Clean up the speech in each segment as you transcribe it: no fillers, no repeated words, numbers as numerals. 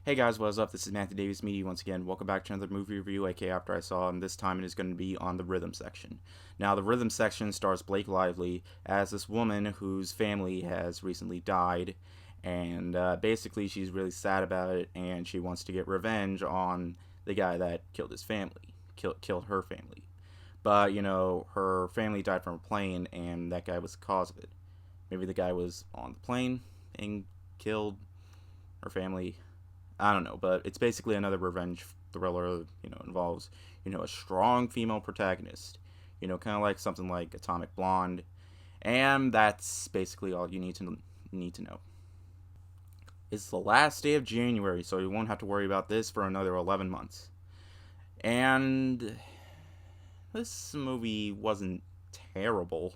Hey guys, what is up? This is Matthew Davis Media once again. Welcome back to another movie review, aka After I Saw, and this time it is going to be on the rhythm section. Now, the rhythm section stars Blake Lively as this woman whose family has recently died, and basically she's really sad about it, and she wants to get revenge on the guy that killed his family, killed her family. But, her family died from a plane, and that guy was the cause of it. Maybe the guy was on the plane and killed her family. I don't know, but it's basically another revenge thriller. Involves a strong female protagonist. Kind of like something like Atomic Blonde, and that's basically all you need to know. It's the last day of January, so you won't have to worry about this for another 11 months. And this movie wasn't terrible.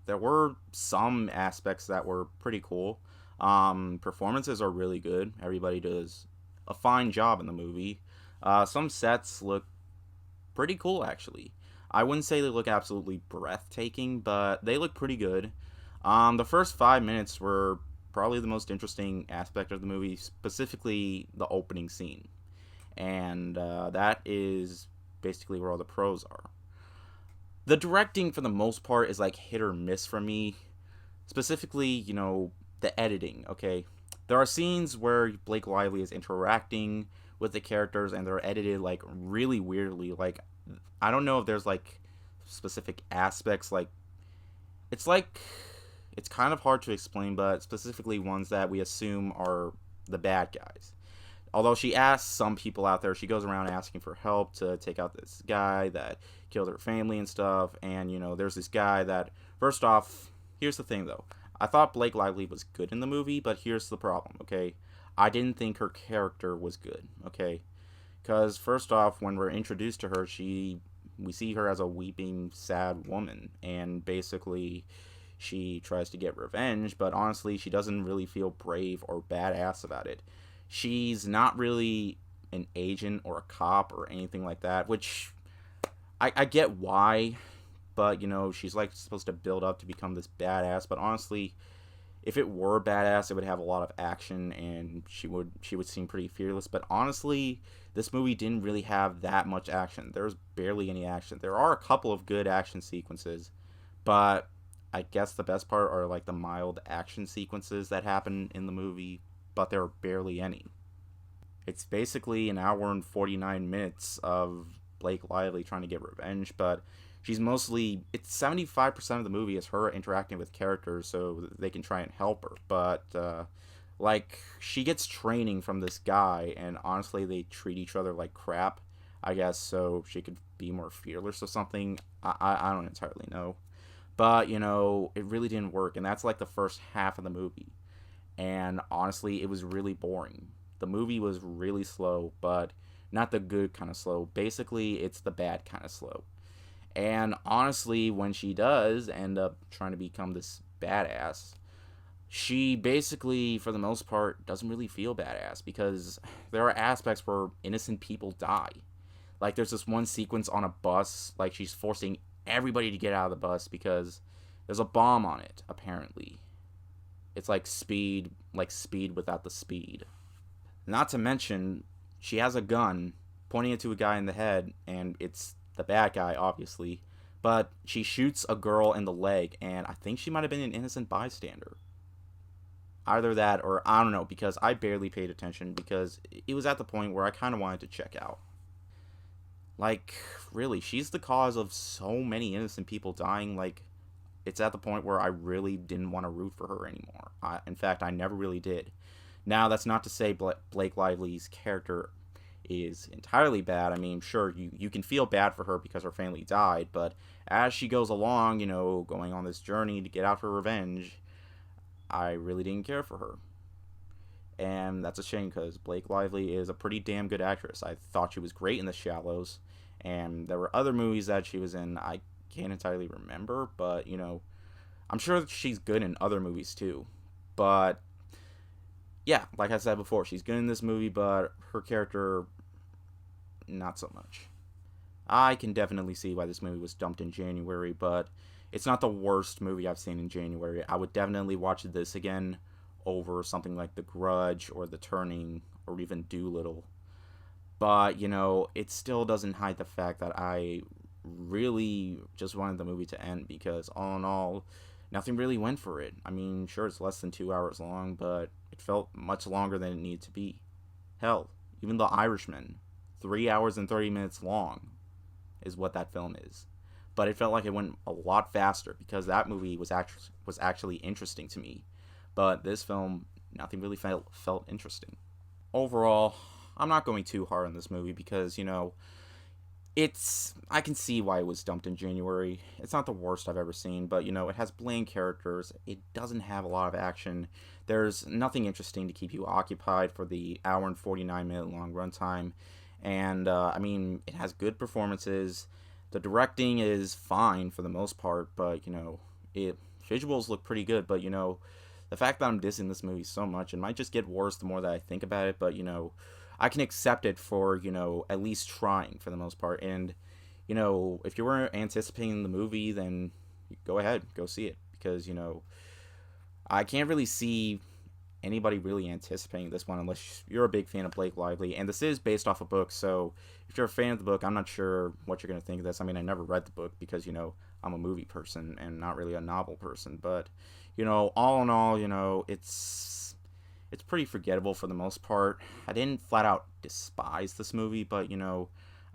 There were some aspects that were pretty cool. Performances are really good. Everybody does a fine job in the movie. Some sets look pretty cool, actually. I wouldn't say they look absolutely breathtaking, but they look pretty good. The first 5 minutes were probably the most interesting aspect of the movie, specifically the opening scene. And that is basically where all the pros are. The directing, for the most part, is like hit or miss for me. Specifically, the editing, okay? There are scenes where Blake Lively is interacting with the characters and they're edited like really weirdly. Like, I don't know if there's like specific aspects, like it's kind of hard to explain, but specifically ones that we assume are the bad guys. Although she asks some people out there, she goes around asking for help to take out this guy that killed her family and stuff. And, there's this guy that, first off, here's the thing though. I thought Blake Lively was good in the movie, but here's the problem, okay? I didn't think her character was good, okay? Because, first off, when we're introduced to her, we see her as a weeping, sad woman. And basically, she tries to get revenge, but honestly, she doesn't really feel brave or badass about it. She's not really an agent or a cop or anything like that, which I get why, but she's like supposed to build up to become this badass. But honestly, if it were badass, it would have a lot of action and she would seem pretty fearless. But honestly, this movie didn't really have that much action. There's barely any action. There are a couple of good action sequences, but I guess the best part are like the mild action sequences that happen in the movie, but there are barely any. It's basically an hour and 49 minutes of Blake Lively trying to get revenge, but it's 75% of the movie is her interacting with characters so they can try and help her. But she gets training from this guy, and honestly they treat each other like crap, I guess, so she could be more fearless or something. I don't entirely know, but it really didn't work. And that's like the first half of the movie, and honestly it was really boring. The movie was really slow, but not the good kind of slow. Basically, it's the bad kind of slow. And honestly, when she does end up trying to become this badass, she basically, for the most part, doesn't really feel badass because there are aspects where innocent people die. Like, there's this one sequence on a bus, like, she's forcing everybody to get out of the bus because there's a bomb on it, apparently. It's like speed without the speed. Not to mention, she has a gun pointing it to a guy in the head, and it's the bad guy, obviously. But she shoots a girl in the leg, and I think she might have been an innocent bystander. Either that, or I don't know, because I barely paid attention, because it was at the point where I kind of wanted to check out. Like, really, she's the cause of so many innocent people dying. Like, it's at the point where I really didn't want to root for her anymore. In fact, I never really did. Now, that's not to say Blake Lively's character is entirely bad. I mean, sure, you can feel bad for her because her family died, but as she goes along, going on this journey to get out her revenge, I really didn't care for her. And that's a shame because Blake Lively is a pretty damn good actress. I thought she was great in The Shallows, and there were other movies that she was in I can't entirely remember, but, I'm sure that she's good in other movies too. But yeah, like I said before, she's good in this movie, but her character, not so much. I can definitely see why this movie was dumped in January, but it's not the worst movie I've seen in January. I would definitely watch this again over something like The Grudge or The Turning or even Doolittle. But, it still doesn't hide the fact that I really just wanted the movie to end because, all in all, nothing really went for it. I mean, sure, it's less than 2 hours long, but it felt much longer than it needed to be. Hell, even The Irishman, 3 hours and 30 minutes long, is what that film is. But it felt like it went a lot faster because that movie was actually interesting to me. But this film, nothing really felt interesting. Overall, I'm not going too hard on this movie because it's I can see why it was dumped in January. It's not the worst I've ever seen, but it has bland characters. It doesn't have a lot of action. There's nothing interesting to keep you occupied for the hour and 49-minute long runtime. And I mean, it has good performances. The directing is fine for the most part, but it visuals look pretty good. But the fact that I'm dissing this movie so much, it might just get worse the more that I think about it. But I can accept it for at least trying for the most part. And if you were anticipating the movie, then go ahead, go see it because I can't really see anybody really anticipating this one unless you're a big fan of Blake Lively. And this is based off a book, so if you're a fan of the book, I'm not sure what you're going to think of this. I mean, I never read the book because I'm a movie person and not really a novel person. But all in all, it's pretty forgettable for the most part. I didn't flat out despise this movie, but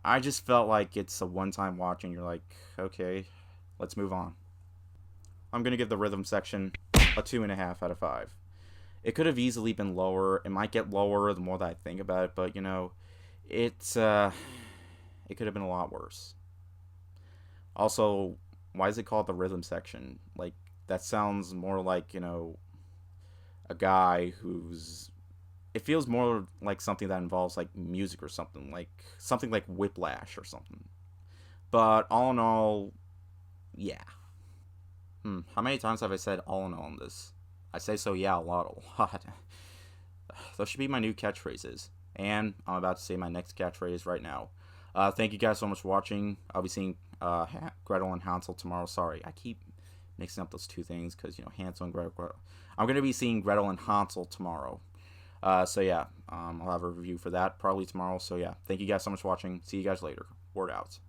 I just felt like it's a one-time watch and you're like, okay, let's move on. I'm gonna give the rhythm section a 2.5 out of 5. It could have easily been lower. It might get lower the more that I think about it, but it's it could have been a lot worse. Also, why is it called the rhythm section? Like, that sounds more like a guy who's it feels more like something that involves like music or something like Whiplash or something. But all in all, yeah. How many times have I said all in all in this? I say so yeah a lot. Those should be my new catchphrases. And I'm about to say my next catchphrase right now. Thank you guys so much for watching. I'll be seeing Gretel and Hansel tomorrow. Sorry, I keep mixing up those two things because Hansel and Gretel. I'm gonna be seeing Gretel and Hansel tomorrow. So yeah, I'll have a review for that probably tomorrow. So yeah, thank you guys so much for watching. See you guys later. Word out.